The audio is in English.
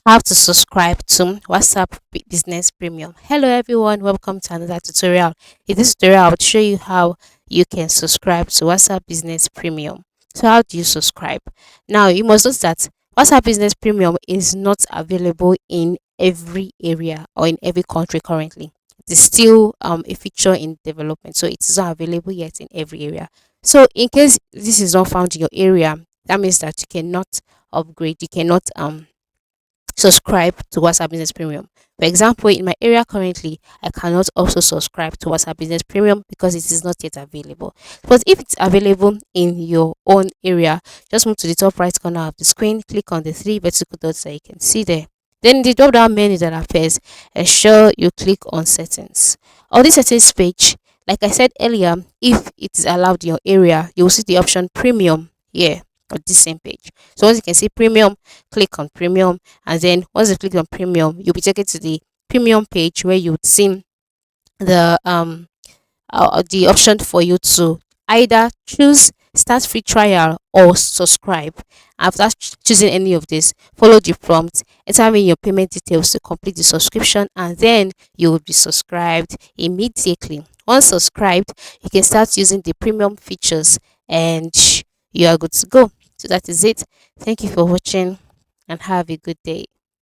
How to subscribe to WhatsApp Business Premium. Hello everyone, welcome to another tutorial. In this tutorial, I will show you how you can subscribe to WhatsApp Business Premium. So how do you subscribe? Now you must note that WhatsApp Business Premium is not available in every area or in every country currently. It is still a feature in development, so it is not available yet in every area. So in case this is not found in your area, that means that you cannot upgrade, you cannot subscribe to WhatsApp Business Premium. For example, in my area currently, I cannot also subscribe to WhatsApp Business Premium because it is not yet available. But if it's available in your own area, just move to the top right corner of the screen, click on the three vertical dots that you can see there. Then in the drop down menu that appears, ensure you click on settings. On this settings page, like I said earlier, if it is allowed in your area, you will see the option premium here on this same page. So once you can see premium, click on premium, and then once you click on premium, you'll be taken to the premium page where you would see the the option for you to either choose start free trial or subscribe. After choosing any of this, follow the prompt, enter in your payment details to complete the subscription, and then you will be subscribed immediately. Once subscribed, you can start using the premium features and you are good to go. So that is it. Thank you for watching and have a good day.